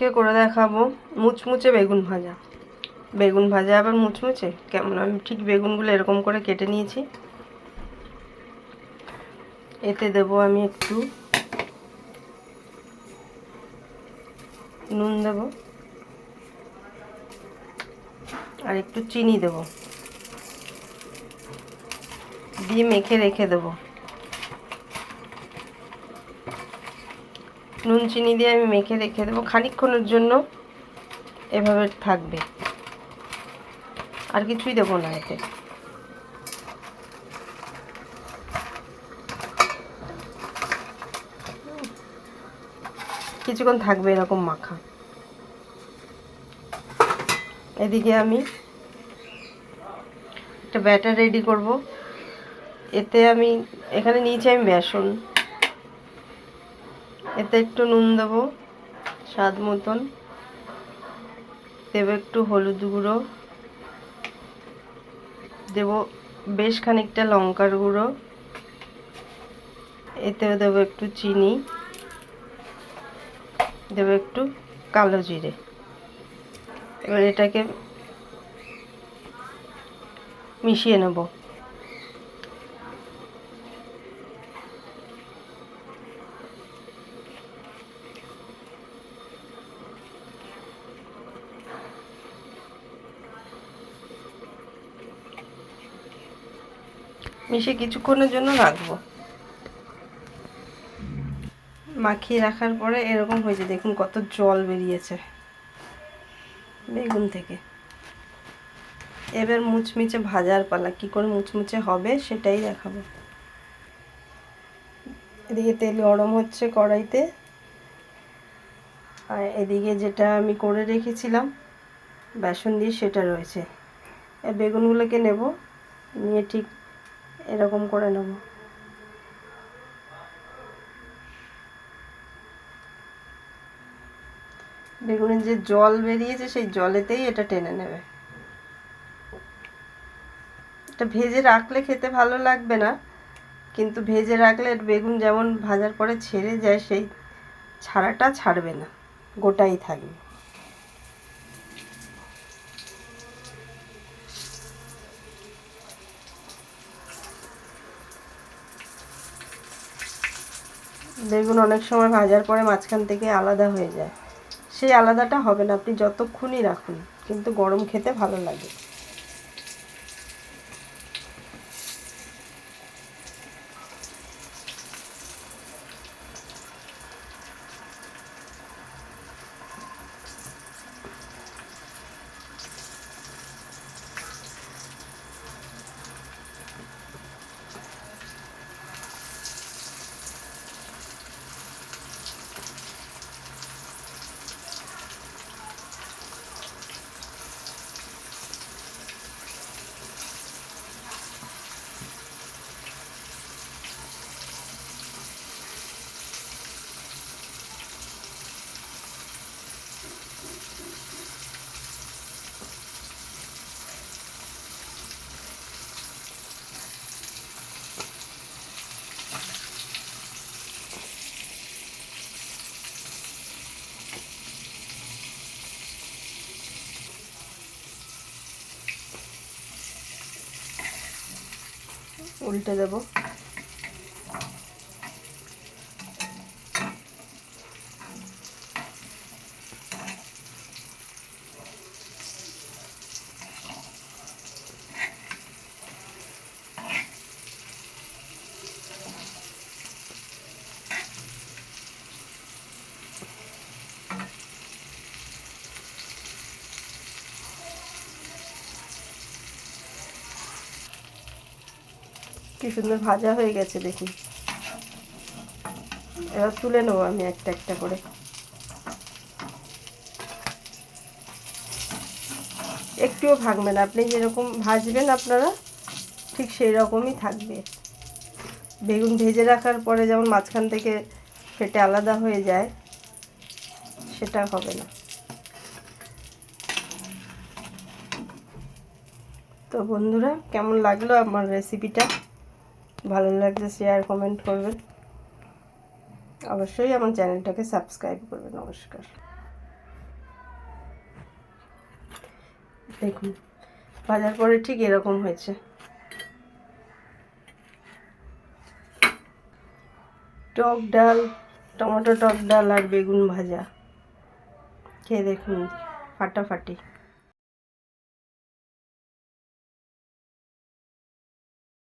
আজকে করে দেখাবো মুচমুচে বেগুন ভাজা। বেগুন ভাজা আবার মুচমুচে কেমন? আমি ঠিক বেগুনগুলো এরকম করে কেটে নিয়েছি। এতে দেবো আমি একটু নুন দেবো আর একটু চিনি দেবো, দিয়ে মেখে রেখে দেবো। নুন চিনি দিয়ে আমি মেখে রেখে দেবো খানিকক্ষণের জন্য, এভাবে থাকবে, আর কিছুই দেবো না এতে। কিছুক্ষণ থাকবে এরকম মাখা। এদিকে আমি একটা ব্যাটার রেডি করব। এতে আমি এখানে নিয়েছি আমি বেসন, এতে একটু নুন দেবো স্বাদ মতন, দেবো একটু হলুদ গুঁড়ো, দেবো বেশ খানিকটা লঙ্কার গুঁড়ো, এতেও দেবো একটু চিনি, দেবো একটু কালো জিরে। এবার এটাকে মিশিয়ে নেব। মিশিয়ে কিছুক্ষণের জন্য রাখবো। মাখিয়ে রাখার পরে এরকম হয়েছে, দেখুন কত জল বেরিয়েছে বেগুন থেকে। এবার মুচমুচে ভাজার পালা, কি করে মুচমুচে হবে সেটাই দেখাবো। এদিকে তেল গরম হচ্ছে কড়াইতে, আর এদিকে যেটা আমি করে রেখেছিলাম বেসন দিয়ে সেটা রয়েছে। এই বেগুনগুলোকে নেব, নিয়ে ঠিক এরকম করে নেব। বেগুনের যে জল বেরিয়েছে সেই জলেতেই এটা টেনে নেবে। এটা ভেজে রাখলে খেতে ভালো লাগবে না, কিন্তু ভেজে রাখলে বেগুন যেমন ভাজার পরে ছেড়ে যায়, সেই ছাড়াটা ছাড়বে না, গোটাই থাকবে। বেগুন অনেক সময় ভাজার পরে মাঝখান থেকে আলাদা হয়ে যায়, সেই আলাদাটা হবে না, আপনি যতক্ষণই রাখুন, কিন্তু গরম খেতে ভালো লাগে। উল্টে দেব। কি সুন্দর ভাজা হয়ে গেছে দেখুন। এবার তুলে নেবো আমি একটা একটা করে। একটুও ভাঙবে না, আপনি যেরকম ভাজবেন আপনারা ঠিক সেই রকমই থাকবে। বেগুন ভেজে রাখার পরে যেমন মাঝখান থেকে ফেটে আলাদা হয়ে যায়, সেটা হবে না। তো বন্ধুরা, কেমন লাগলো আমার রেসিপিটা? ভালো লাগলে শেয়ার কমেন্ট করবেন, অবশ্যই আমার চ্যানেলটাকে সাবস্ক্রাইব করবেন। নমস্কার। দেখুন ভাজার পরে ঠিক এরকম হয়েছে। টক ডাল, টমেটো টক ডাল আর বেগুন ভাজা খেয়ে দেখুন, ফাটাফাটি।